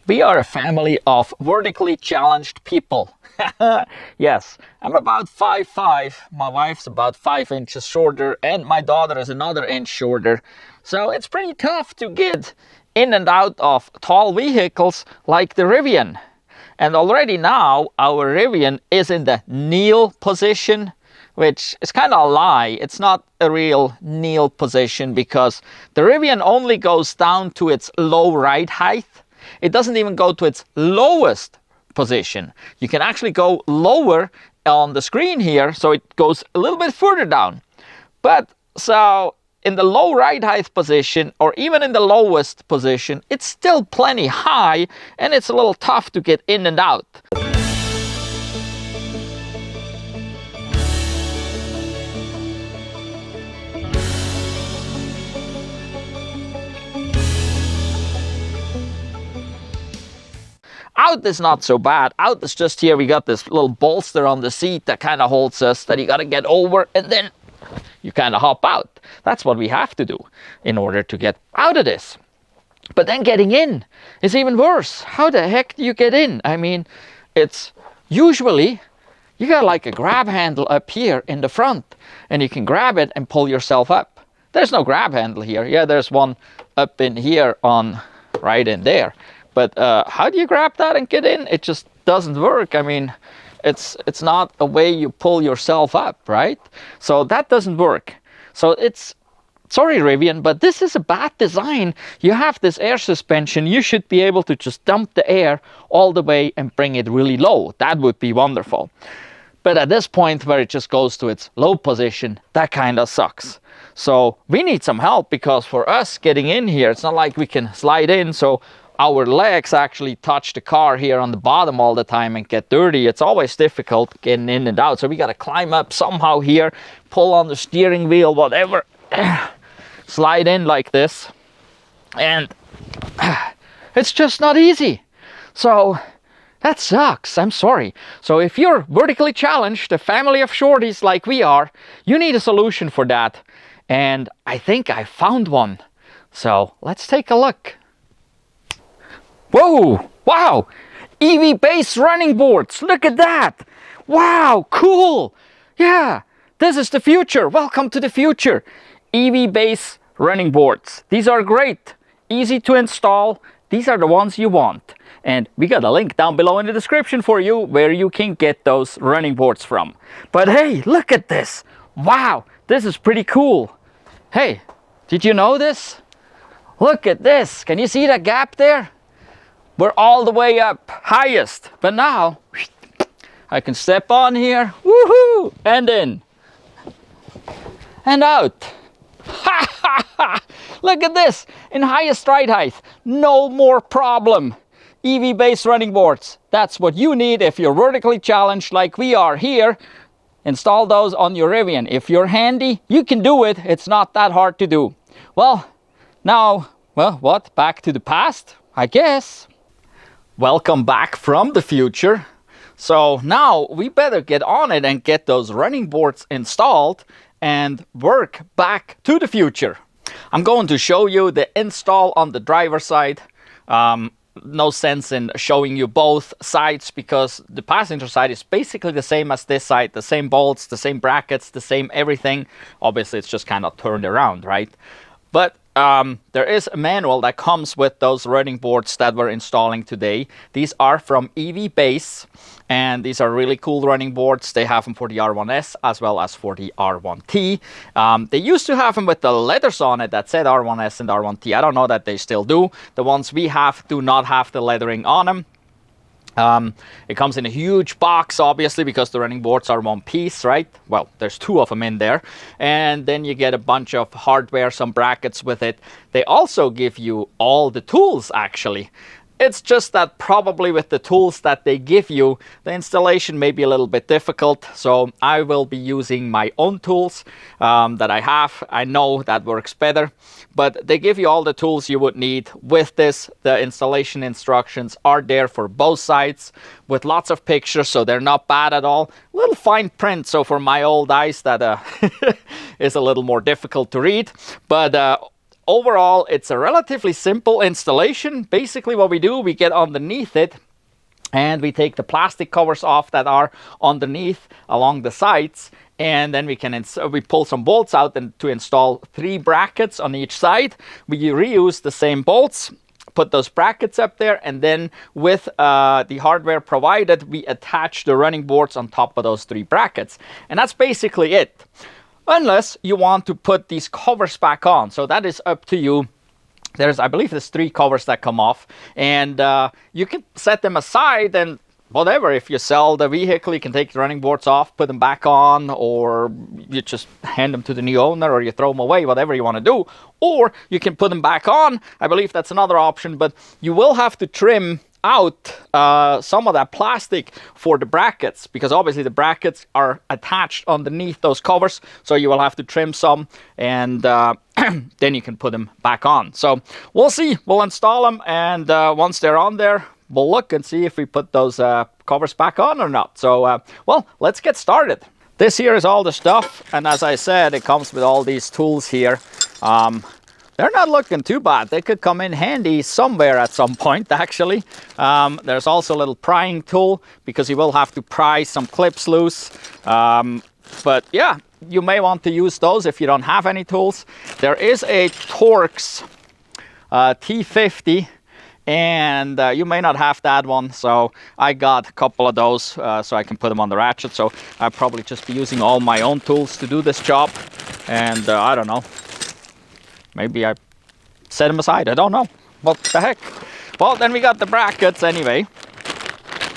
We are a family of vertically challenged people. Yes, I'm about 5'5", my wife's about 5 inches shorter, and my daughter is another inch shorter. So it's pretty tough to get in and out of tall vehicles like the Rivian. And already now, our Rivian is in the kneel position, which is kind of a lie. It's not a real kneel position because the Rivian only goes down to its low ride height. It doesn't even go to its lowest position. You can actually go lower on the screen here, so it goes a little bit further down. But so in the low ride height position, or even in the lowest position, it's still plenty high, and it's a little tough to get in and out. Out is not so bad. Out is just here, we got this little bolster on the seat that kind of holds us, that you got to get over, and then you kind of hop out. That's what we have to do in order to get out of this. But then getting in is even worse. How the heck do you get in? I mean, it's usually, you got like a grab handle up here in the front, and you can grab it and pull yourself up. There's no grab handle here. Yeah, there's one up in here on right in there. But how do you grab that and get in? It just doesn't work. I mean, it's not a way you pull yourself up, right? So that doesn't work. So it's, sorry Rivian, but this is a bad design. You have this air suspension. You should be able to just dump the air all the way and bring it really low. That would be wonderful. But at this point where it just goes to its low position, that kind of sucks. So we need some help, because for us getting in here, it's not like we can slide in. So our legs actually touch the car here on the bottom all the time and get dirty. It's always difficult getting in and out. So we got to climb up somehow here, pull on the steering wheel, whatever, slide in like this. And it's just not easy. So that sucks. I'm sorry. So if you're vertically challenged, a family of shorties like we are, you need a solution for that. And I think I found one. So let's take a look. Whoa! Wow! EVBASE running boards! Look at that! Wow! Cool! Yeah! This is the future! Welcome to the future! EVBASE running boards. These are great! Easy to install. These are the ones you want. And we got a link down below in the description for you where you can get those running boards from. But hey, look at this! Wow! This is pretty cool! Hey, did you know this? Look at this! Can you see that gap there? We're all the way up highest, but now I can step on here, woohoo, and in, and out. Ha ha ha! Look at this, in highest ride height, no more problem. EVBASE running boards, that's what you need if you're vertically challenged like we are here. Install those on your Rivian. If you're handy, you can do it. It's not that hard to do. Well, now, well, what? Back to the past, I guess. Welcome back from the future. So now we better get on it and get those running boards installed and work back to the future. I'm going to show you the install on the driver's side. No sense in showing you both sides because the passenger side is basically the same as this side. The same bolts, the same brackets, the same everything. Obviously it's just kind of turned around, right? But there is a manual that comes with those running boards that we're installing today. These are from EVBASE, and these are really cool running boards. They have them for the R1S as well as for the R1T. They used to have them with the letters on it that said R1S and R1T. I don't know that they still do. The ones we have do not have the lettering on them. It comes in a huge box, obviously, because the running boards are one piece, right? Well, there's two of them in there. And then you get a bunch of hardware, some brackets with it. They also give you all the tools, actually. It's just that probably with the tools that they give you, the installation may be a little bit difficult. So I will be using my own tools that I have. I know that works better, but they give you all the tools you would need with this. The installation instructions are there for both sides with lots of pictures, so they're not bad at all. Little fine print, so for my old eyes that is a little more difficult to read. But overall, it's a relatively simple installation. Basically what we do, we get underneath it and we take the plastic covers off that are underneath along the sides, and then we pull some bolts out and to install 3 brackets on each side. We reuse the same bolts, put those brackets up there, and then with the hardware provided, we attach the running boards on top of those 3 brackets. And that's basically it. Unless you want to put these covers back on. So that is up to you. I believe there's 3 covers that come off, and you can set them aside, and whatever, if you sell the vehicle, you can take the running boards off, put them back on, or you just hand them to the new owner, or you throw them away, whatever you want to do. Or you can put them back on. I believe that's another option, but you will have to trim out some of that plastic for the brackets, because obviously the brackets are attached underneath those covers, so you will have to trim some, and then you can put them back on. So we'll see. We'll install them, and once they're on there, we'll look and see if we put those covers back on or not. So well, let's get started. This here is all the stuff, and as I said, it comes with all these tools here. They're not looking too bad. They could come in handy somewhere at some point, actually. There's also a little prying tool, because you will have to pry some clips loose. But yeah, you may want to use those if you don't have any tools. There is a Torx T50, and you may not have that one, so I got a couple of those so I can put them on the ratchet. So I'll probably just be using all my own tools to do this job, and I don't know, maybe I set them aside, I don't know, what the heck. Well, then we got the brackets anyway,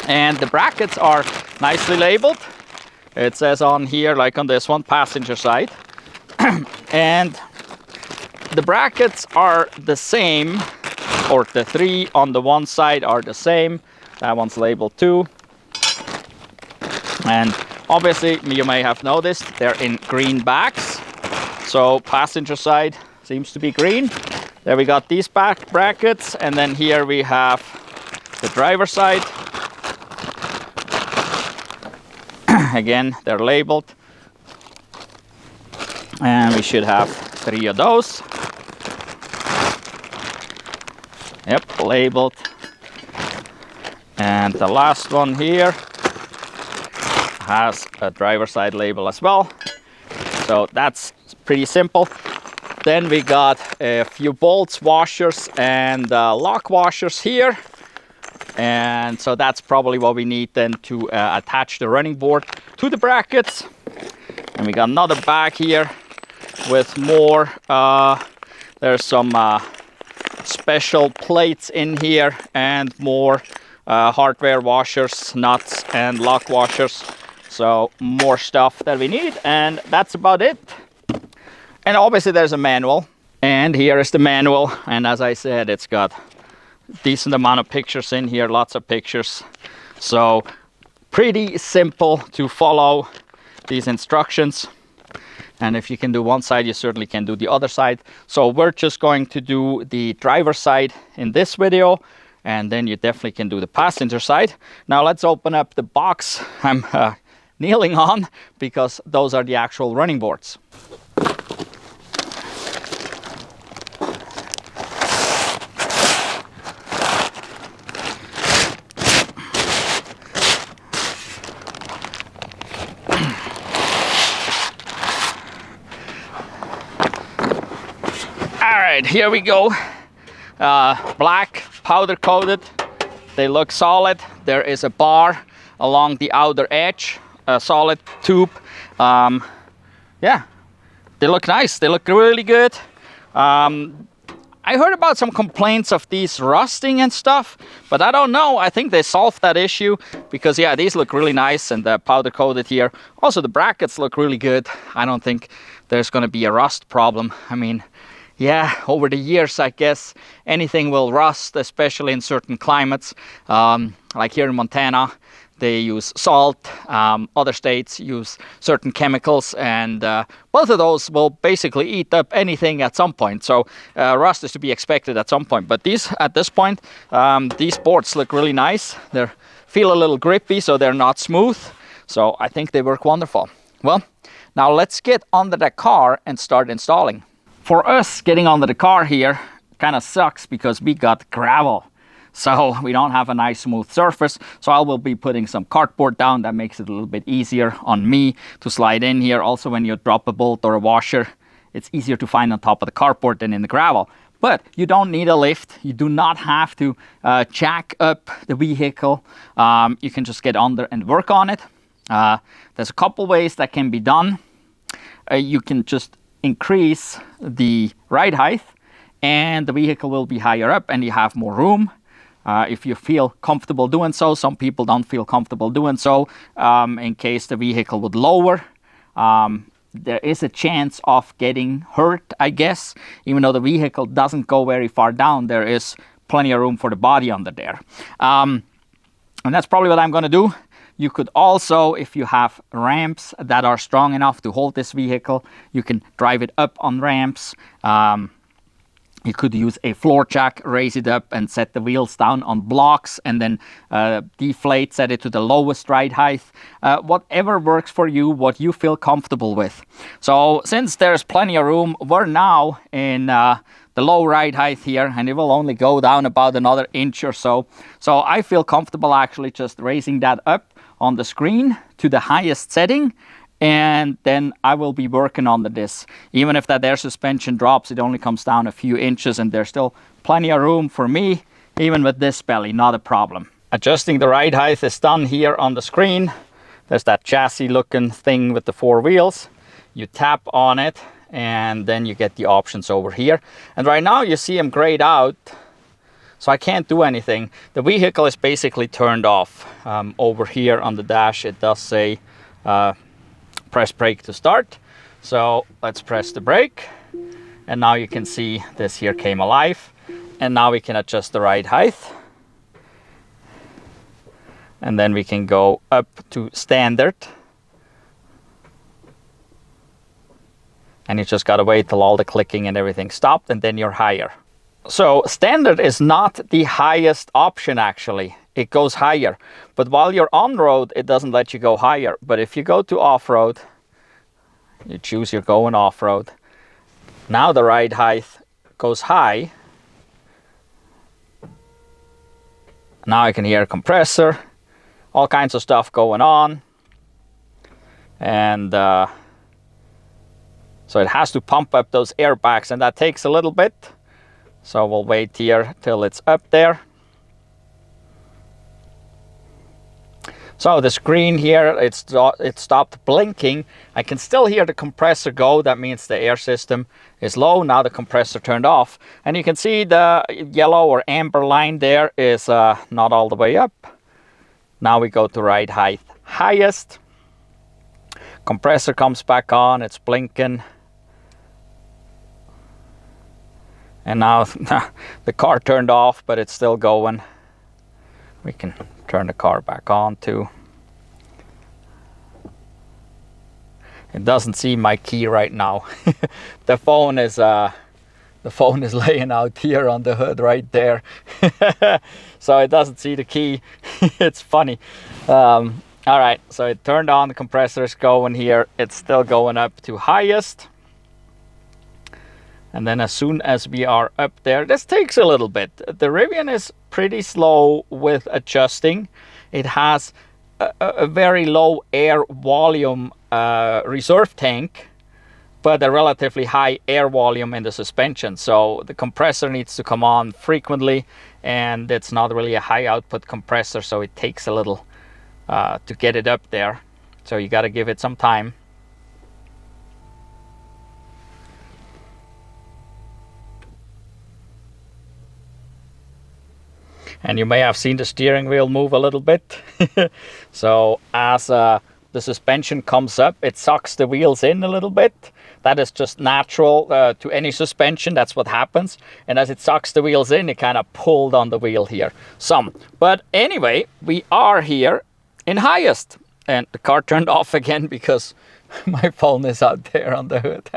and the brackets are nicely labeled. It says on here, like on this one, passenger side. And the brackets are the same, or the 3 on the one side are the same. That one's labeled too. And obviously, you may have noticed, they're in green backs. So passenger side seems to be green. There we got these back brackets, and then here we have the driver side. Again, they're labeled, and we should have 3 of those. Yep, labeled. And the last one here has a driver side label as well. So that's pretty simple. Then we got a few bolts, washers, and lock washers here. And so that's probably what we need then to attach the running board to the brackets. And we got another bag here with more. There's some special plates in here, and more hardware washers, nuts, and lock washers. So more stuff that we need, and that's about it. And obviously there's a manual, and here is the manual. And as I said, it's got decent amount of pictures in here, lots of pictures. So pretty simple to follow these instructions. And if you can do one side, you certainly can do the other side. So we're just going to do the driver side in this video, and then you definitely can do the passenger side. Now let's open up the box I'm kneeling on, because those are the actual running boards. Alright, here we go. Black, powder coated. They look solid. There is a bar along the outer edge, a solid tube. Yeah, they look nice. They look really good. I heard about some complaints of these rusting and stuff, but I don't know. I think they solved that issue, because yeah, these look really nice, and the powder coated here. Also, the brackets look really good. I don't think there's going to be a rust problem. I mean, yeah, over the years, I guess anything will rust, especially in certain climates. Like here in Montana, they use salt. Other states use certain chemicals, and both of those will basically eat up anything at some point. So rust is to be expected at some point. But these, at this point, these boards look really nice. They feel a little grippy, so they're not smooth. So I think they work wonderful. Well, now let's get under the car and start installing. For us, getting under the car here kind of sucks because we got gravel. So we don't have a nice smooth surface. So I will be putting some cardboard down. That makes it a little bit easier on me to slide in here. Also, when you drop a bolt or a washer, it's easier to find on top of the cardboard than in the gravel. But you don't need a lift. You do not have to jack up the vehicle. You can just get under and work on it. There's a couple ways that can be done. You can just increase the ride height and the vehicle will be higher up and you have more room. If you feel comfortable doing so. Some people don't feel comfortable doing so. In case the vehicle would lower, there is a chance of getting hurt, I guess. Even though the vehicle doesn't go very far down, there is plenty of room for the body under there. And that's probably what I'm going to do. You could also, if you have ramps that are strong enough to hold this vehicle, you can drive it up on ramps. You could use a floor jack, raise it up and set the wheels down on blocks and then deflate, set it to the lowest ride height. Whatever works for you, what you feel comfortable with. So since there's plenty of room, we're now in the low ride height here and it will only go down about another inch or so. So I feel comfortable actually just raising that up on the screen to the highest setting. And then I will be working on this. Even if that air suspension drops, it only comes down a few inches and there's still plenty of room for me, even with this belly, not a problem. Adjusting the ride height is done here on the screen. There's that chassis looking thing with the 4 wheels. You tap on it and then you get the options over here. And right now you see them grayed out, so I can't do anything. The vehicle is basically turned off. Over here on the dash it does say press brake to start. So let's press the brake and now you can see this here came alive and now we can adjust the ride height and then we can go up to standard and you just gotta wait till all the clicking and everything stopped and then you're higher. So standard is not the highest option actually. It goes higher, but while you're on road it doesn't let you go higher. But if you go to off-road, you choose you're going off-road, now the ride height goes high. Now I can hear a compressor, all kinds of stuff going on, and so it has to pump up those airbags and that takes a little bit. So we'll wait here till it's up there. So the screen here, it stopped blinking. I can still hear the compressor go. That means the air system is low. Now the compressor turned off. And you can see the yellow or amber line there is not all the way up. Now we go to ride height highest. Compressor comes back on, it's blinking. And now the car turned off, but it's still going. We can turn the car back on too. It doesn't see my key right now. The phone is laying out here on the hood right there. So it doesn't see the key. It's funny. All right, so it turned on, the compressor is going here. It's still going up to highest. And then as soon as we are up there, this takes a little bit. The Rivian is pretty slow with adjusting. It has a very low air volume reserve tank, but a relatively high air volume in the suspension. So the compressor needs to come on frequently, and it's not really a high output compressor, so it takes a little to get it up there. So you got to give it some time. And you may have seen the steering wheel move a little bit. So as the suspension comes up, it sucks the wheels in a little bit. That is just natural to any suspension. That's what happens. And as it sucks the wheels in, it kind of pulled on the wheel here some. But anyway, we are here in highest. And the car turned off again because my phone is out there on the hood.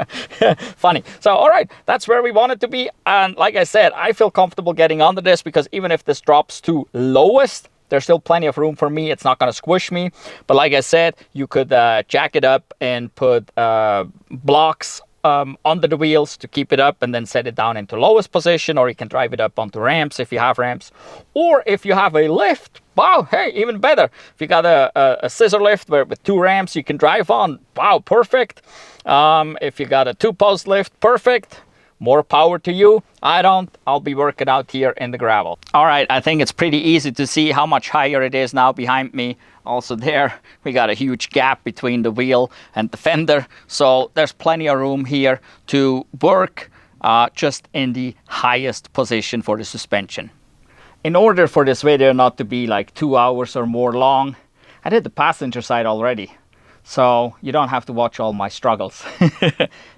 Funny. So, all right, that's where we want it to be. And like I said, I feel comfortable getting under this because even if this drops to lowest, there's still plenty of room for me. It's not going to squish me. But like I said, you could jack it up and put blocks under the wheels to keep it up and then set it down into lowest position, or you can drive it up onto ramps if you have ramps. Or if you have a lift, wow, hey, even better. If you got a scissor lift with 2 ramps you can drive on, wow, perfect. If you got a 2-post lift, perfect. More power to you. I don't. I'll be working out here in the gravel. All right, I think it's pretty easy to see how much higher it is now behind me. Also there, we got a huge gap between the wheel and the fender. So there's plenty of room here to work just in the highest position for the suspension. In order for this video not to be like 2 hours or more long, I did the passenger side already. So you don't have to watch all my struggles.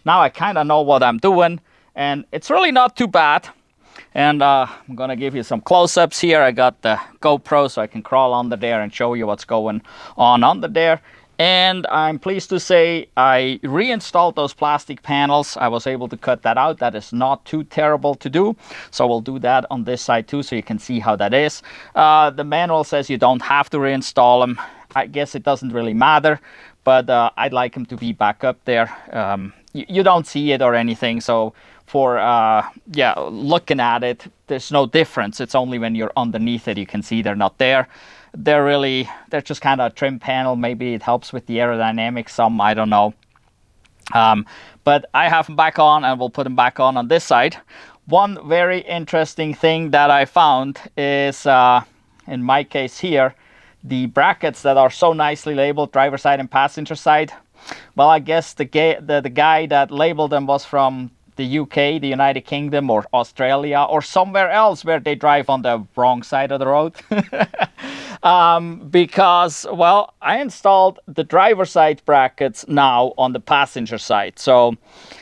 Now I kind of know what I'm doing. And it's really not too bad. And I'm gonna give you some close-ups here. I got the GoPro so I can crawl under there and show you what's going on under there. And I'm pleased to say I reinstalled those plastic panels. I was able to cut that out. That is not too terrible to do. So we'll do that on this side too, so you can see how that is. The manual says you don't have to reinstall them. I guess it doesn't really matter, but I'd like them to be back up there. You don't see it or anything, so for yeah, looking at it, there's no difference. It's only when you're underneath it you can see they're not there. They're just kind of a trim panel. Maybe it helps with the aerodynamics some, I don't know. But I have them back on, and we'll put them back on this side. One very interesting thing that I found is, in my case here, the brackets that are so nicely labeled, driver side and passenger side. Well, I guess the guy that labeled them was from the UK, the United Kingdom, or Australia, or somewhere else where they drive on the wrong side of the road. Because, well, I installed the driver side brackets now on the passenger side. So,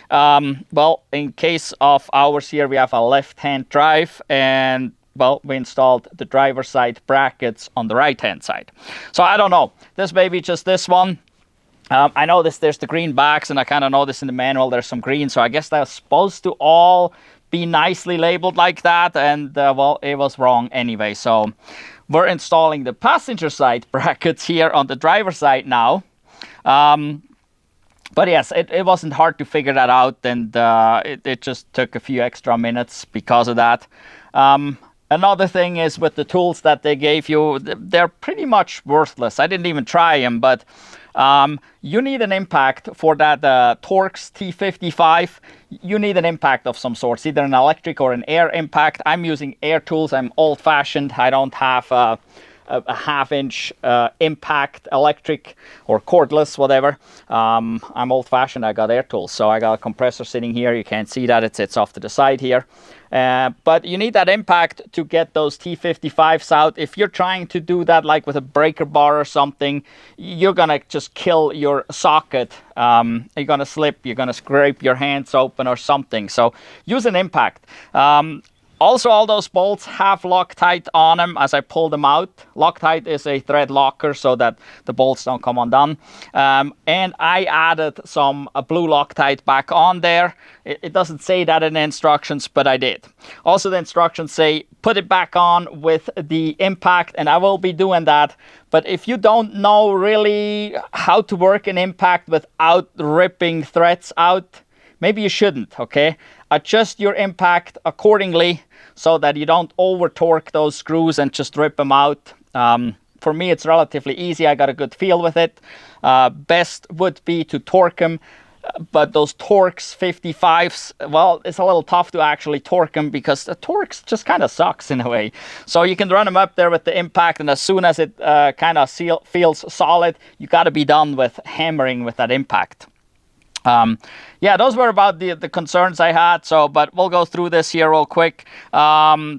well, in case of ours here, we have a left-hand drive, and well, we installed the driver side brackets on the right-hand side. So I don't know. This may be just this one. I noticed there's the green backs, and I kind of noticed in the manual there's some green, so I guess they're supposed to all be nicely labeled like that, and well, it was wrong anyway. So we're installing the passenger side brackets here on the driver side now. But yes, it wasn't hard to figure that out, and it just took a few extra minutes because of that. Another thing is with the tools that they gave you, they're pretty much worthless. I didn't even try them, but you need an impact for that Torx T55. You need an impact of some sort, either an electric or an air impact. I'm using air tools. I'm old-fashioned. I don't have a half-inch impact electric or cordless, whatever. I'm old-fashioned. I got air tools. So I got a compressor sitting here. You can't see that. It sits off to the side here. But you need that impact to get those T55s out. If you're trying to do that like with a breaker bar or something, you're gonna just kill your socket. You're gonna slip, you're gonna scrape your hands open or something. So use an impact. Also, all those bolts have Loctite on them as I pull them out. Loctite is a thread locker so that the bolts don't come undone. And I added some blue Loctite back on there. It doesn't say that in the instructions, but I did. Also, the instructions say put it back on with the impact, and I will be doing that. But if you don't know really how to work an impact without ripping threads out, maybe you shouldn't, okay? Adjust your impact accordingly so that you don't over torque those screws and just rip them out. For me, it's relatively easy. I got a good feel with it. Best would be to torque them, but those Torx 55s, well, it's a little tough to actually torque them because the Torx just kind of sucks in a way. So you can run them up there with the impact, and as soon as it kind of feels solid, you got to be done with hammering with that impact. Yeah, those were about the concerns I had. So, but we'll go through this here real quick.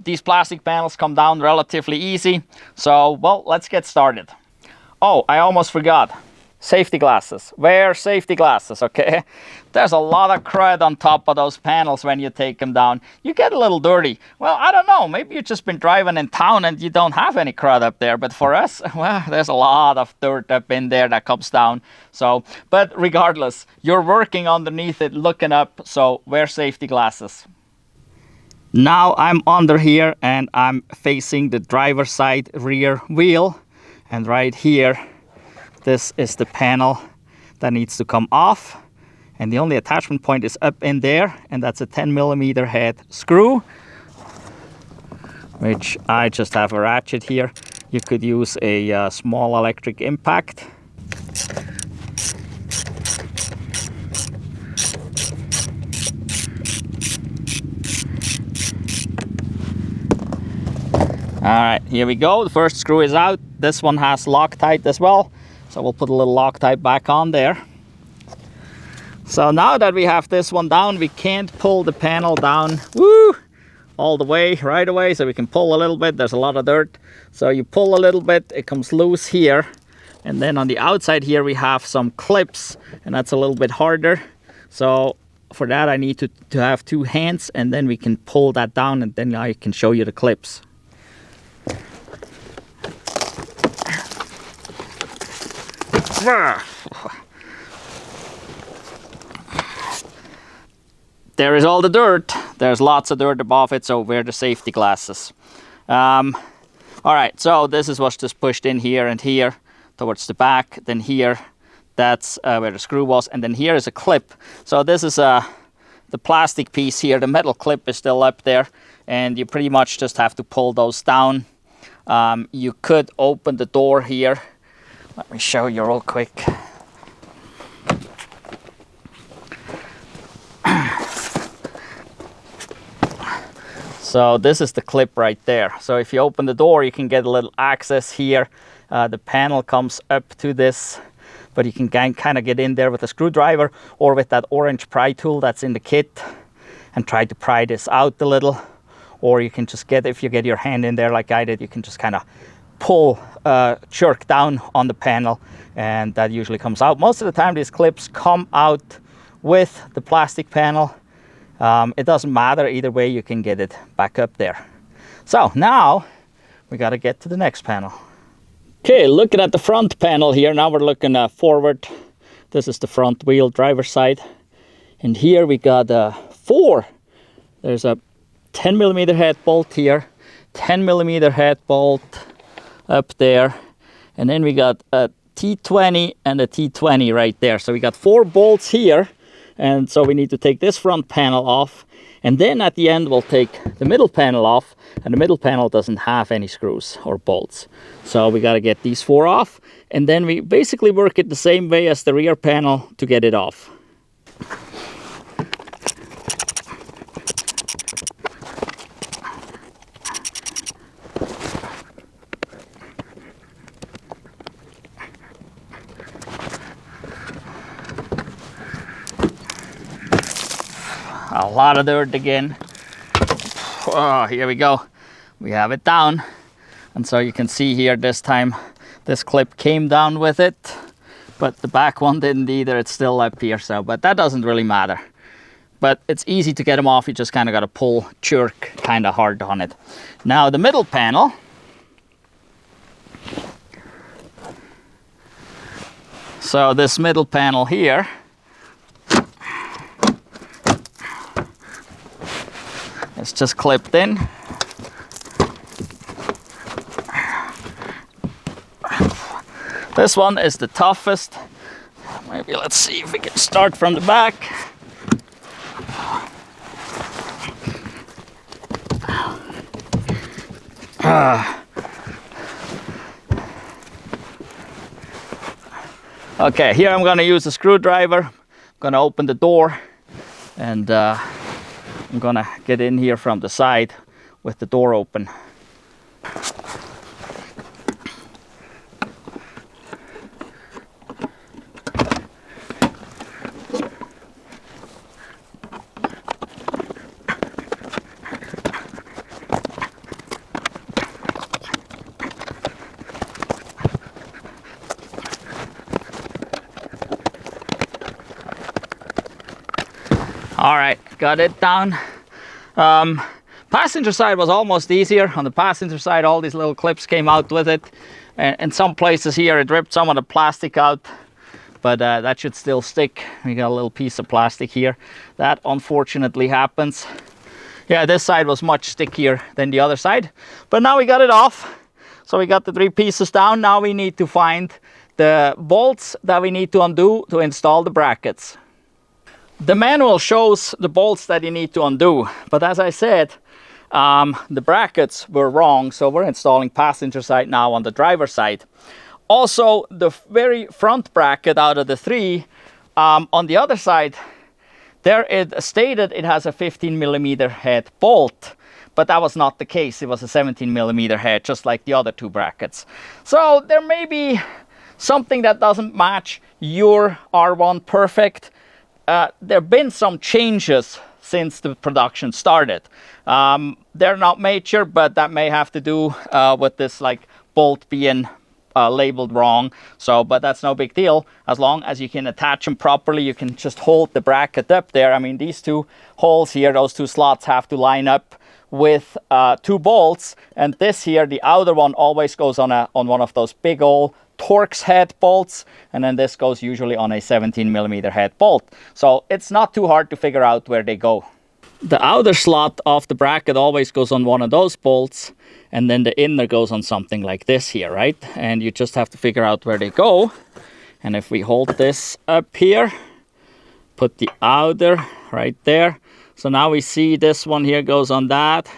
These plastic panels come down relatively easy. So, well, let's get started. Oh, I almost forgot. Safety glasses. Wear safety glasses, okay? There's a lot of crud on top of those panels when you take them down. You get a little dirty. Well, I don't know. Maybe you've just been driving in town and you don't have any crud up there. But for us, well, there's a lot of dirt up in there that comes down. So, but regardless, you're working underneath it, looking up. So wear safety glasses. Now I'm under here and I'm facing the driver's side rear wheel. And right here, this is the panel that needs to come off, and the only attachment point is up in there, and that's a 10mm head screw, which I just have a ratchet here. You could use a small electric impact. Alright, here we go. The first screw is out. This one has Loctite as well, so we'll put a little Loctite back on there. So now that we have this one down, we can't pull the panel down all the way right away, so we can pull a little bit. There's a lot of dirt, so you pull a little bit, it comes loose here, and then on the outside here we have some clips, and that's a little bit harder. So for that I need to have two hands, and then we can pull that down, and then I can show you the clips. There is all the dirt. There's lots of dirt above it, so wear the safety glasses. All right, so this is what's just pushed in here and here towards the back. Then here, that's where the screw was, and then here is a clip. So this is the plastic piece here. The metal clip is still up there, and you pretty much just have to pull those down. You could open the door here. Let me show you real quick. So this is the clip right there. So if you open the door, you can get a little access here. The panel comes up to this, but you can kind of get in there with a screwdriver or with that orange pry tool that's in the kit and try to pry this out a little. Or you can just get, if you get your hand in there like I did, you can just kind of pull, jerk down on the panel, and that usually comes out. Most of the time these clips come out with the plastic panel. It doesn't matter, either way you can get it back up there. So now we got to get to the next panel. Okay, looking at the front panel here, now we're looking forward. This is the front wheel driver's side, and here we got four. There's a 10mm head bolt here, 10mm head bolt up there, and then we got a T20 and a T20 right there. So we got four bolts here, and so we need to take this front panel off, and then at the end we'll take the middle panel off, and the middle panel doesn't have any screws or bolts. So we got to get these four off, and then we basically work it the same way as the rear panel to get it off. A lot of dirt again. Oh, here we go. We have it down. And so you can see here this time this clip came down with it, but the back one didn't either. It's still up here, so, but that doesn't really matter. But it's easy to get them off. You just kind of got to pull, jerk kind of hard on it. Now the middle panel. So this middle panel here, it's just clipped in. This one is the toughest. Maybe let's see if we can start from the back. Okay, here I'm going to use a screwdriver. I'm going to open the door, and I'm going to get in here from the side with the door open. All right, got it down. Passenger side was almost easier. On the passenger side, all these little clips came out with it. And in some places here, it ripped some of the plastic out, but that should still stick. We got a little piece of plastic here. That unfortunately happens. Yeah, this side was much stickier than the other side, but now we got it off. So we got the three pieces down. Now we need to find the bolts that we need to undo to install the brackets. The manual shows the bolts that you need to undo, but as I said, the brackets were wrong, so we're installing passenger side now on the driver side. Also, the very front bracket out of the three, on the other side, there it stated it has a 15mm head bolt, but that was not the case. It was a 17mm head, just like the other two brackets. So there may be something that doesn't match your R1 perfect. There have been some changes since the production started. They're not major, but that may have to do with this like bolt being labeled wrong. So, but that's no big deal. As long as you can attach them properly, you can just hold the bracket up there. I mean, these two holes here, those two slots have to line up with two bolts, and this here, the outer one, always goes on one of those big old Torx head bolts, and then this goes usually on a 17mm head bolt. So it's not too hard to figure out where they go. The outer slot of the bracket always goes on one of those bolts, and then the inner goes on something like this here, right? And you just have to figure out where they go. And if we hold this up here, put the outer right there. So now we see this one here goes on that,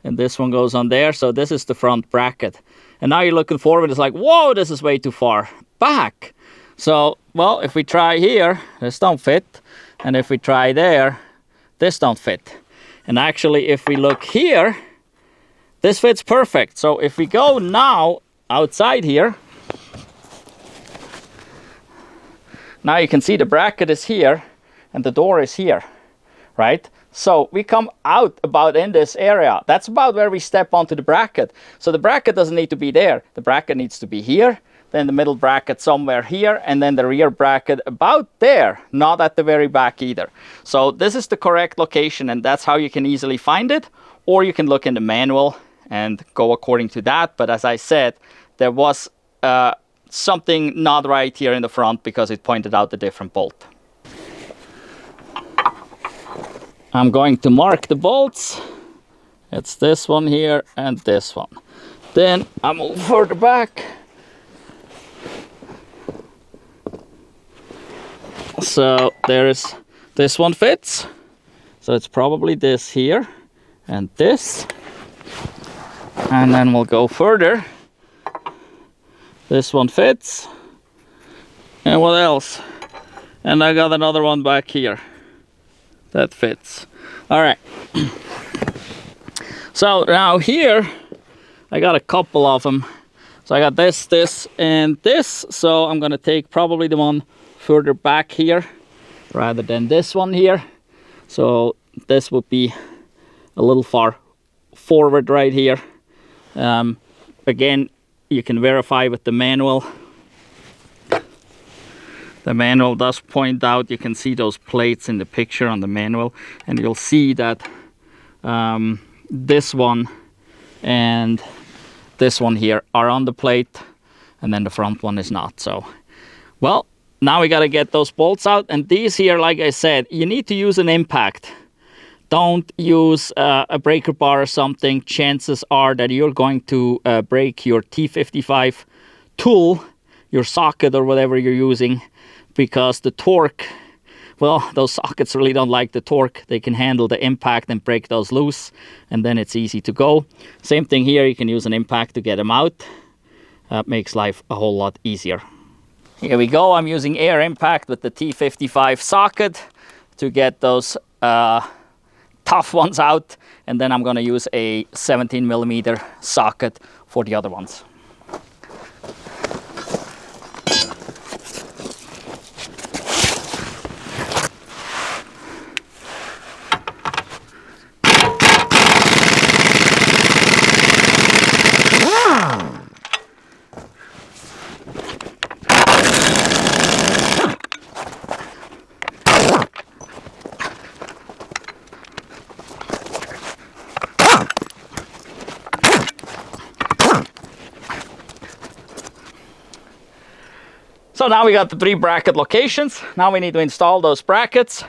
and this one goes on there. So this is the front bracket. And now you're looking forward, it's like, whoa, this is way too far back. So, well, if we try here, this don't fit. And if we try there, this don't fit. And actually, if we look here, this fits perfect. So if we go now outside here, now you can see the bracket is here and the door is here, right? So we come out about in this area. That's about where we step onto the bracket. So the bracket doesn't need to be there. The bracket needs to be here, then the middle bracket somewhere here, and then the rear bracket about there, not at the very back either. So this is the correct location, and that's how you can easily find it. Or you can look in the manual and go according to that. But as I said, there was something not right here in the front because it pointed out a different bolt. I'm going to mark the bolts. It's this one here and this one. Then I move further back. So there is, this one fits. So it's probably this here and this. And then we'll go further. This one fits. And what else? And I got another one back here. That fits. All right. So now here, I got a couple of them. So I got this, this, and this. So I'm gonna take probably the one further back here rather than this one here. So this would be a little far forward right here. Again, you can verify with the manual. The manual does point out, you can see those plates in the picture on the manual, and you'll see that this one and this one here are on the plate, and then the front one is not. So, well, now we got to get those bolts out, and these here, like I said, you need to use an impact. Don't use a breaker bar or something. Chances are that you're going to break your T55 tool, your socket or whatever you're using, because the torque, well, those sockets really don't like the torque. They can handle the impact and break those loose, and then it's easy to go. Same thing here, you can use an impact to get them out. That makes life a whole lot easier. Here we go, I'm using air impact with the T55 socket to get those tough ones out, and then I'm going to use a 17mm socket for the other ones. So now we got the 3 bracket locations. Now we need to install those brackets.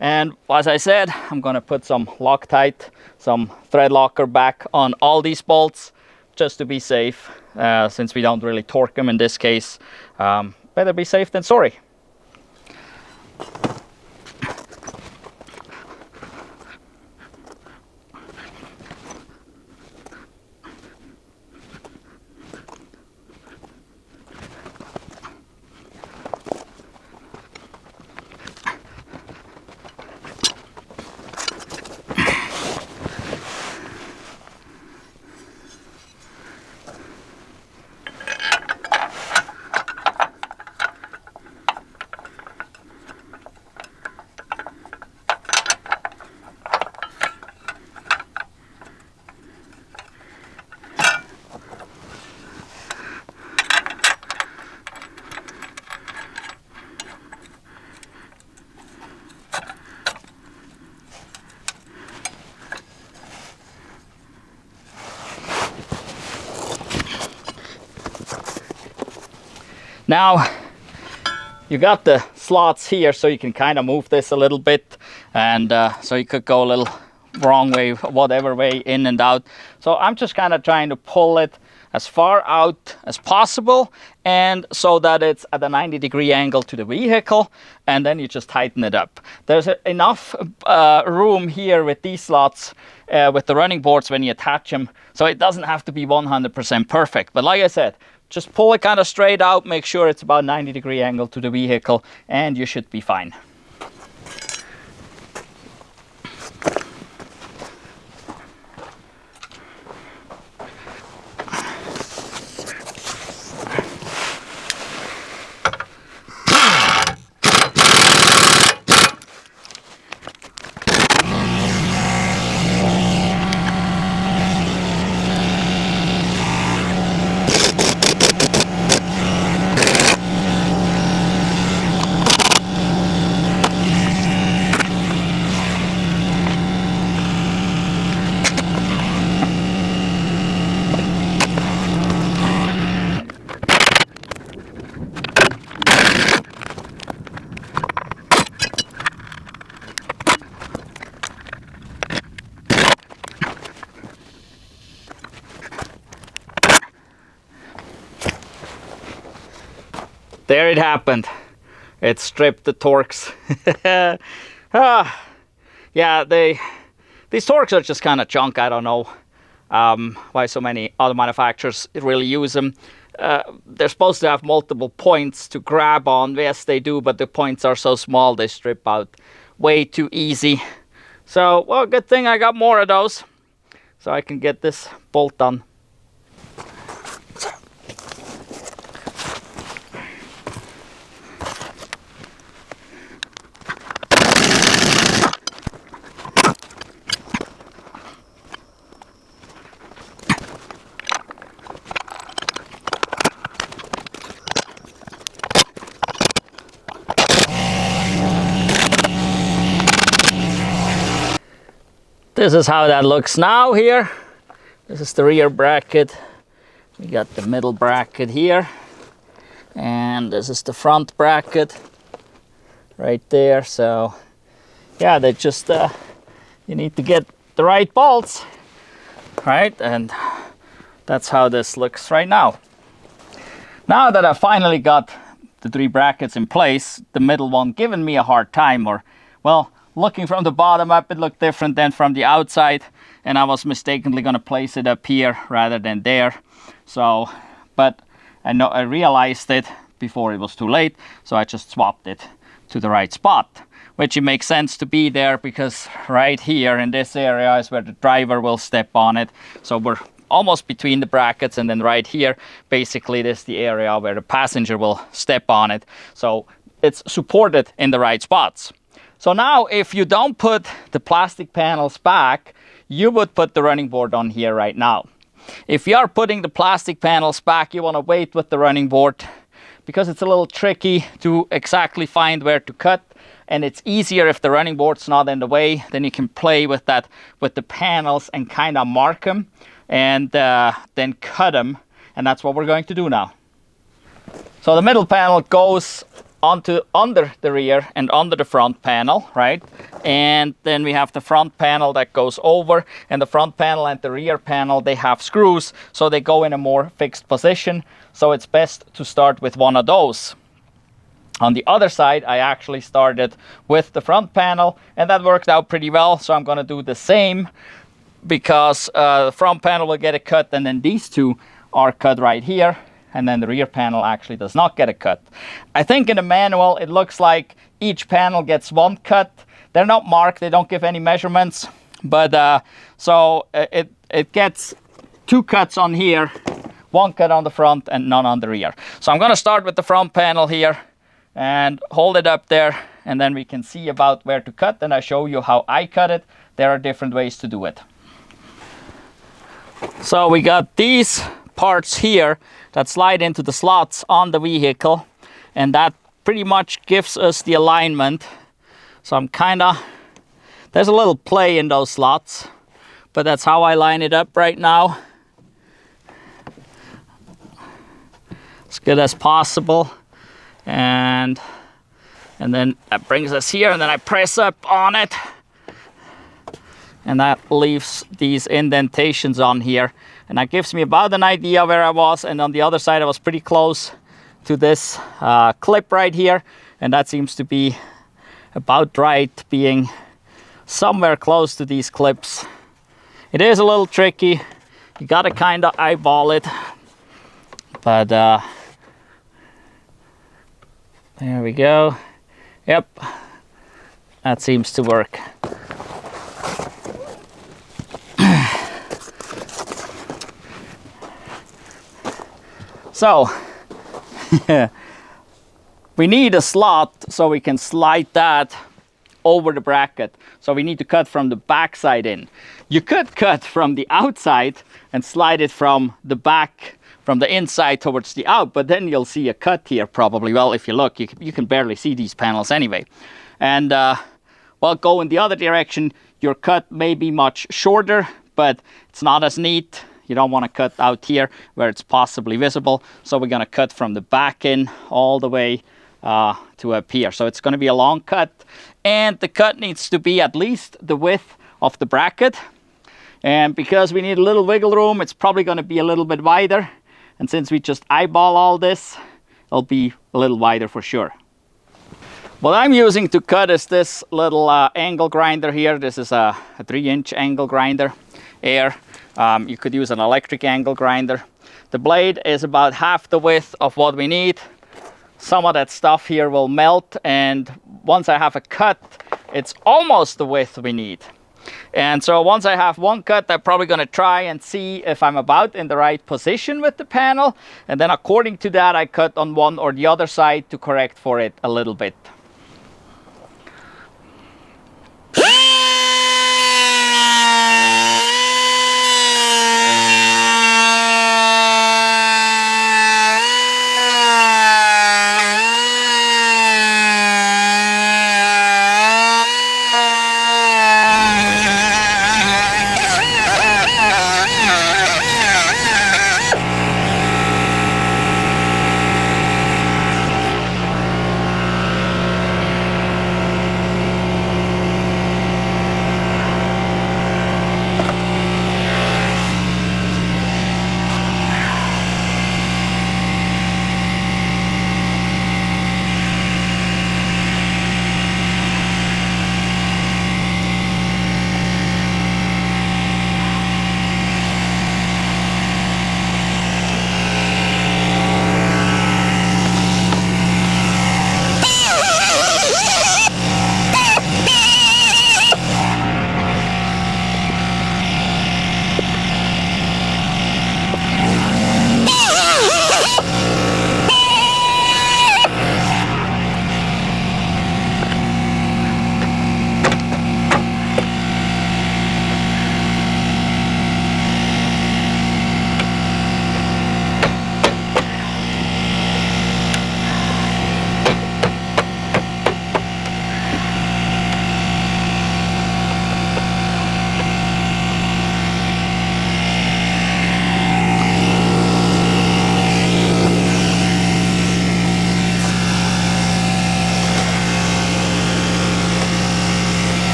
And as I said, I'm gonna put some Loctite, some thread locker back on all these bolts just to be safe, since we don't really torque them in this case. Better be safe than sorry. Now you got the slots here, so you can kind of move this a little bit, and so you could go a little wrong way, whatever way, in and out. So I'm just kind of trying to pull it as far out as possible, and so that it's at a 90-degree angle to the vehicle, and then you just tighten it up. There's enough room here with these slots with the running boards when you attach them, so it doesn't have to be 100% perfect. But like I said, just pull it kind of straight out, make sure it's about 90-degree angle to the vehicle, and you should be fine. There it happened. It stripped the Torx. Yeah, these Torx are just kind of junk. I don't know why so many other manufacturers really use them. They're supposed to have multiple points to grab on. Yes, they do, but the points are so small they strip out way too easy. So, well, good thing I got more of those, so I can get this bolt done. This is how that looks now here. This is the rear bracket. We got the middle bracket here. And this is the front bracket right there. So yeah, they just, you need to get the right bolts, right? And that's how this looks right now. Now that I finally got the 3 brackets in place, the middle one giving me a hard time, or, well, looking from the bottom up, it looked different than from the outside, and I was mistakenly going to place it up here rather than there. So, but I realized it before it was too late, so I just swapped it to the right spot, which it makes sense to be there because right here in this area is where the driver will step on it. So we're almost between the brackets, and then right here, basically this is the area where the passenger will step on it. So it's supported in the right spots. So now if you don't put the plastic panels back, you would put the running board on here right now. If you are putting the plastic panels back, you want to wait with the running board because it's a little tricky to exactly find where to cut, and it's easier if the running board's not in the way. Then you can play with that, with the panels, and kind of mark them and then cut them, and that's what we're going to do now. So the middle panel goes under the rear and under the front panel, right? And then we have the front panel that goes over, and the front panel and the rear panel, they have screws, so they go in a more fixed position. So it's best to start with one of those. On the other side, I actually started with the front panel, and that worked out pretty well. So I'm going to do the same, because the front panel will get a cut, and then these two are cut right here. And then the rear panel actually does not get a cut. I think in the manual it looks like each panel gets one cut. They're not marked, they don't give any measurements, but so it gets 2 cuts on here, 1 cut on the front and none on the rear. So I'm going to start with the front panel here and hold it up there, and then we can see about where to cut, and I show you how I cut it. There are different ways to do it. So we got these parts here that slide into the slots on the vehicle, and that pretty much gives us the alignment. So I'm there's a little play in those slots, but that's how I line it up right now. as good as possible. And then that brings us here, and then I press up on it. And that leaves these indentations on here. And that gives me about an idea where I was. And on the other side, I was pretty close to this clip right here. And that seems to be about right, being somewhere close to these clips. It is a little tricky. You gotta kind of eyeball it. But there we go. Yep, that seems to work. So we need a slot so we can slide that over the bracket. So we need to cut from the back side in. You could cut from the outside and slide it from the back, from the inside towards the out, but then you'll see a cut here probably. Well, if you look, you can barely see these panels anyway. And well, go in the other direction, your cut may be much shorter, but it's not as neat. You don't want to cut out here where it's possibly visible. So we're going to cut from the back in all the way to up here. So it's going to be a long cut, and the cut needs to be at least the width of the bracket. And because we need a little wiggle room, it's probably going to be a little bit wider. And since we just eyeball all this, it'll be a little wider for sure. What I'm using to cut is this little angle grinder here. This is a 3-inch angle grinder, air. You could use an electric angle grinder. The blade is about half the width of what we need. Some of that stuff here will melt, and once I have a cut, it's almost the width we need. And so once I have one cut, I'm probably going to try and see if I'm about in the right position with the panel. And then according to that, I cut on one or the other side to correct for it a little bit.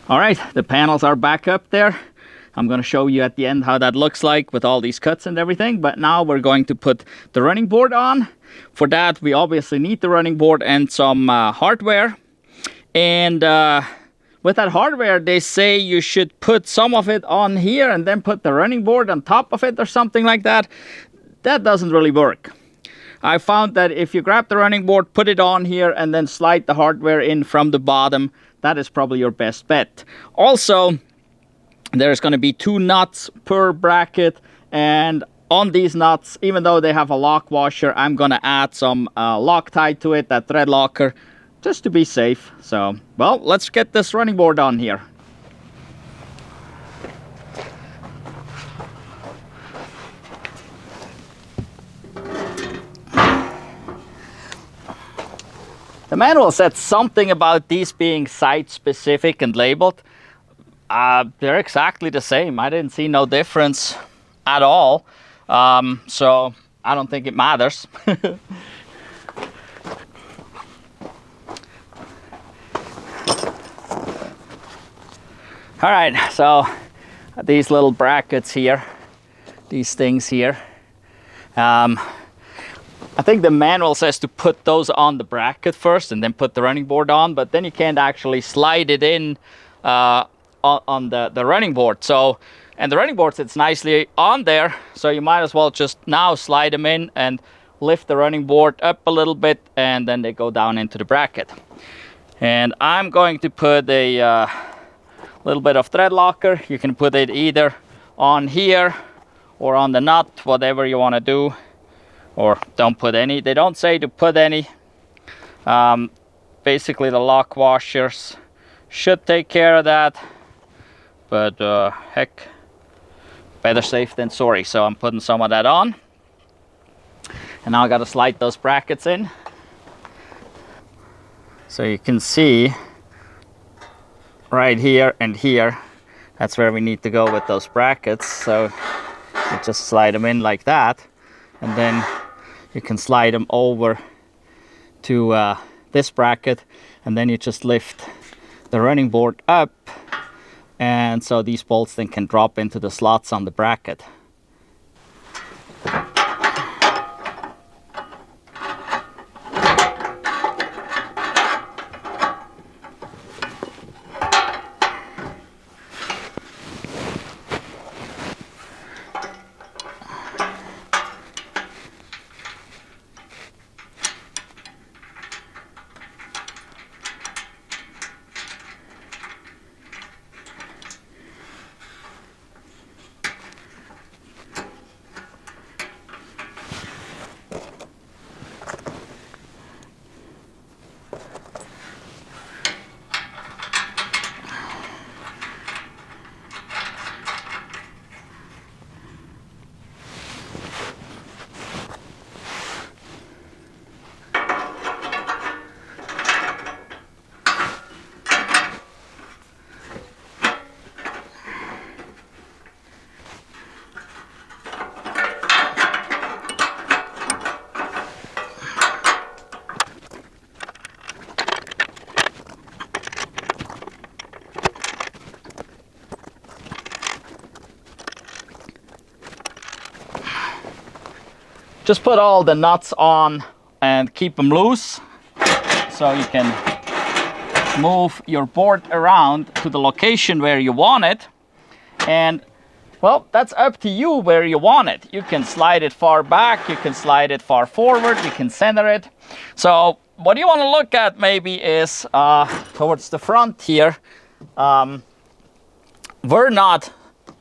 All right, the panels are back up there. I'm going to show you at the end how that looks like with all these cuts and everything. But now we're going to put the running board on. For that, we obviously need the running board and some hardware. And with that hardware, they say you should put some of it on here and then put the running board on top of it or something like that. That doesn't really work. I found that if you grab the running board, put it on here, and then slide the hardware in from the bottom, that is probably your best bet. Also, there's going to be 2 nuts per bracket, and on these nuts, even though they have a lock washer, I'm going to add some Loctite to it, that thread locker, just to be safe. So, well, let's get this running board on here. The manual said something about these being site-specific and labeled. They're exactly the same. I didn't see no difference at all. So I don't think it matters. All right, so these little brackets here, these things here. I think the manual says to put those on the bracket first and then put the running board on, but then you can't actually slide it in on the running board. So, and the running board sits nicely on there, so you might as well just now slide them in and lift the running board up a little bit, and then they go down into the bracket. And I'm going to put a little bit of thread locker. You can put it either on here or on the nut, whatever you want to do. Or don't put any. They don't say to put any. Basically the lock washers should take care of that. But heck, better safe than sorry. So I'm putting some of that on. And now I got to slide those brackets in. So you can see right here and here, that's where we need to go with those brackets. So you just slide them in like that. And then you can slide them over to this bracket, and then you just lift the running board up, and so these bolts then can drop into the slots on the bracket. Just put all the nuts on and keep them loose, so you can move your board around to the location where you want it. And well, that's up to you where you want it. You can slide it far back, you can slide it far forward, you can center it. So what you want to look at maybe is towards the front here. We're not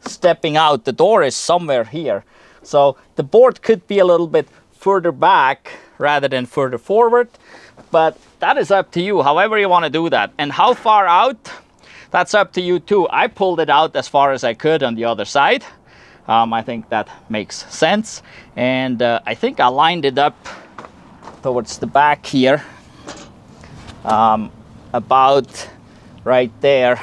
stepping out, the door is somewhere here. So the board could be a little bit further back rather than further forward, but that is up to you, however you want to do that. And how far out, that's up to you too. I pulled it out as far as I could on the other side. I think that makes sense. And I think I lined it up towards the back here, about right there,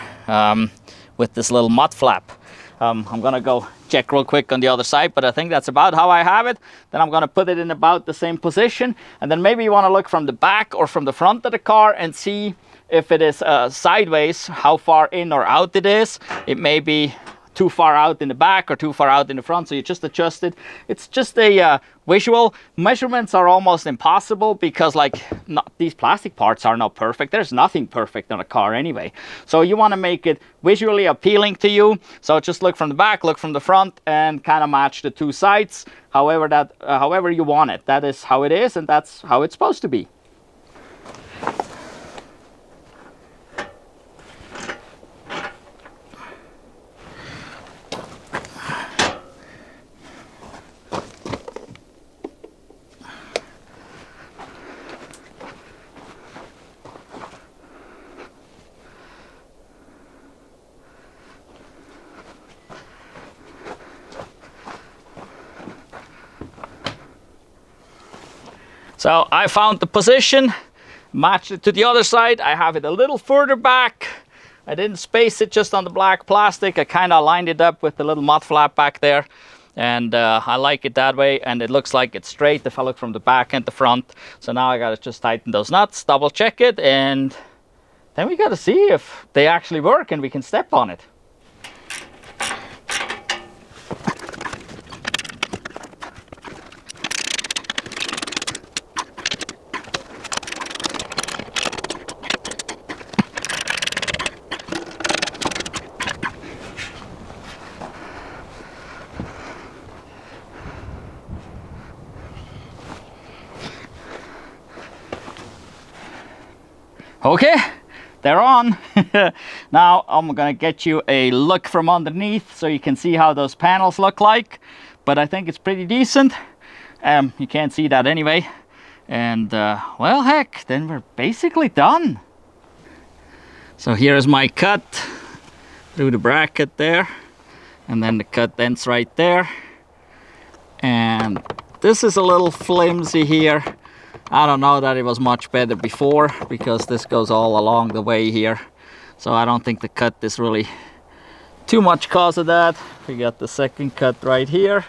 with this little mud flap. I'm gonna go check real quick on the other side, but I think that's about how I have it. Then I'm gonna put it in about the same position, and then maybe you want to look from the back or from the front of the car and see if it is sideways, how far in or out it is. It may be too far out in the back or too far out in the front, so you just adjust it. It's just a visual. Measurements are almost impossible because these plastic parts are not perfect. There's nothing perfect on a car anyway. So you want to make it visually appealing to you. So just look from the back, look from the front, and kind of match the two sides however you want it. That is how it is, and that's how it's supposed to be. So I found the position, matched it to the other side. I have it a little further back. I didn't space it just on the black plastic. I kind of lined it up with the little mud flap back there. And I like it that way, and it looks like it's straight if I look from the back and the front. So now I gotta just tighten those nuts, double check it, and then we gotta see if they actually work and we can step on it. Okay, they're on. Now I'm gonna get you a look from underneath so you can see how those panels look like, but I think it's pretty decent. You can't see that anyway. And well, heck, then we're basically done. So here's my cut through the bracket there, and then the cut ends right there. And this is a little flimsy here. I don't know that it was much better before because this goes all along the way here. So I don't think the cut is really too much cause of that. We got the second cut right here.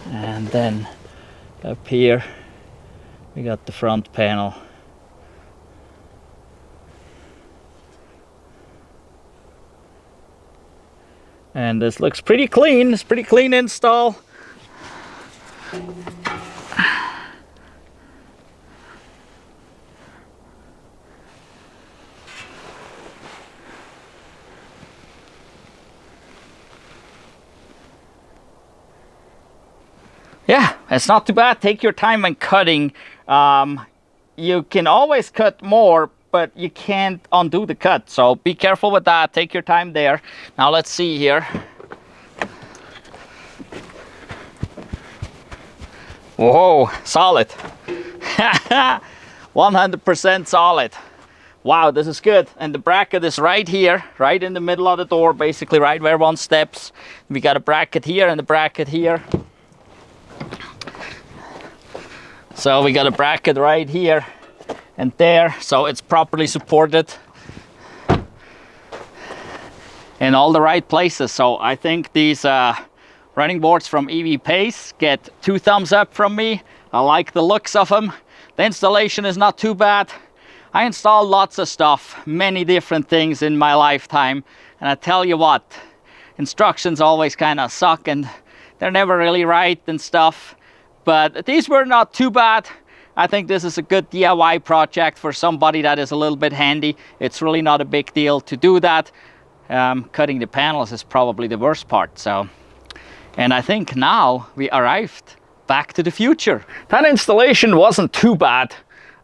And then up here we got the front panel. And this looks pretty clean. It's pretty clean install. Yeah, it's not too bad. Take your time when cutting. You can always cut more, but you can't undo the cut. So be careful with that. Take your time there. Now let's see here. Whoa, solid. 100% solid. Wow, this is good. And the bracket is right here, right in the middle of the door, basically right where one steps. We got a bracket here and a bracket here. So we got a bracket right here and there, so it's properly supported in all the right places. So I think these running boards from EVBASE get 2 thumbs up from me. I like the looks of them. The installation is not too bad. I installed lots of stuff, many different things in my lifetime, and I tell you what, instructions always kind of suck and they're never really right and stuff, but these were not too bad. I think this is a good DIY project for somebody that is a little bit handy. It's really not a big deal to do that. Cutting the panels is probably the worst part. And I think now we arrived back to the future. That installation wasn't too bad.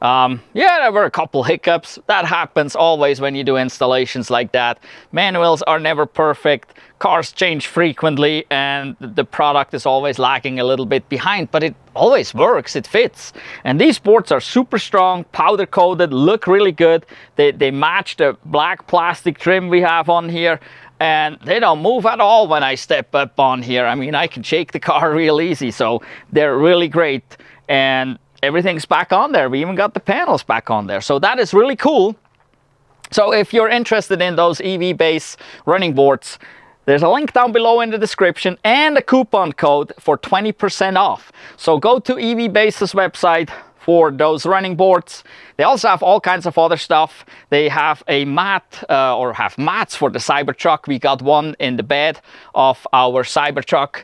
Yeah, there were a couple hiccups. That happens always when you do installations like that. Manuals are never perfect. Cars change frequently and the product is always lagging a little bit behind, but it always works, it fits. And these boards are super strong, powder coated, look really good. They match the black plastic trim we have on here, and they don't move at all when I step up on here. I mean, I can shake the car real easy, so they're really great. And everything's back on there. We even got the panels back on there. So that is really cool. So if you're interested in those EVBASE running boards, there's a link down below in the description and a coupon code for 20% off. So go to EVBASE's website for those running boards. They also have all kinds of other stuff. They have a mat or have mats for the Cybertruck. We got one in the bed of our Cybertruck.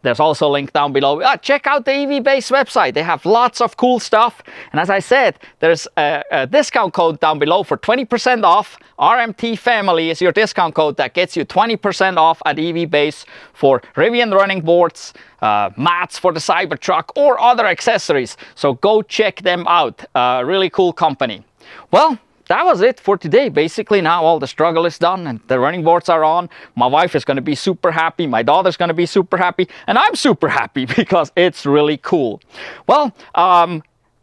There's also a link down below. Check out the EVBASE website. They have lots of cool stuff. And as I said, there's a discount code down below for 20% off. RMT Family is your discount code that gets you 20% off at EVBASE for Rivian running boards, mats for the Cybertruck, or other accessories. So go check them out. Really cool company. Well, that was it for today. Basically, now all the struggle is done and the running boards are on. My wife is going to be super happy. My daughter's going to be super happy. And I'm super happy because it's really cool. Well,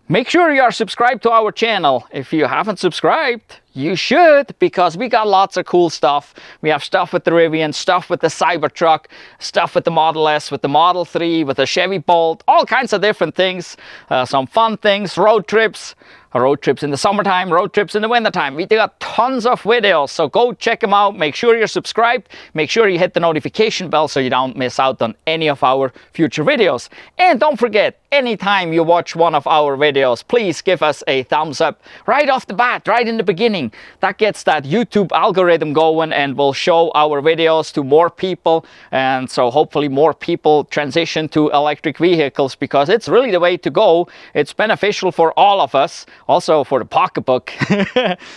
make sure you are subscribed to our channel. If you haven't subscribed, you should, because we got lots of cool stuff. We have stuff with the Rivian, stuff with the Cybertruck, stuff with the Model S, with the Model 3, with the Chevy Bolt, all kinds of different things. Some fun things, road trips in the summertime, road trips in the wintertime. We got tons of videos, so go check them out. Make sure you're subscribed. Make sure you hit the notification bell so you don't miss out on any of our future videos. And don't forget, anytime you watch one of our videos, please give us a thumbs up right off the bat, right in the beginning. That gets that YouTube algorithm going and will show our videos to more people. And so hopefully more people transition to electric vehicles, because it's really the way to go. It's beneficial for all of us. Also for the pocketbook.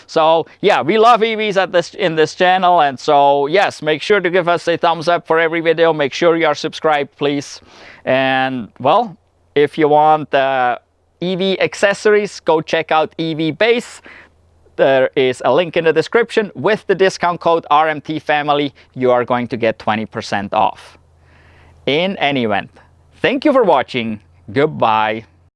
So yeah, we love EVs in this channel, and so yes, make sure to give us a thumbs up for every video. Make sure you are subscribed, please. And well, if you want EV accessories, go check out EVBASE. There is a link in the description. With the discount code RMT Family, you are going to get 20% off. In any event, thank you for watching. Goodbye.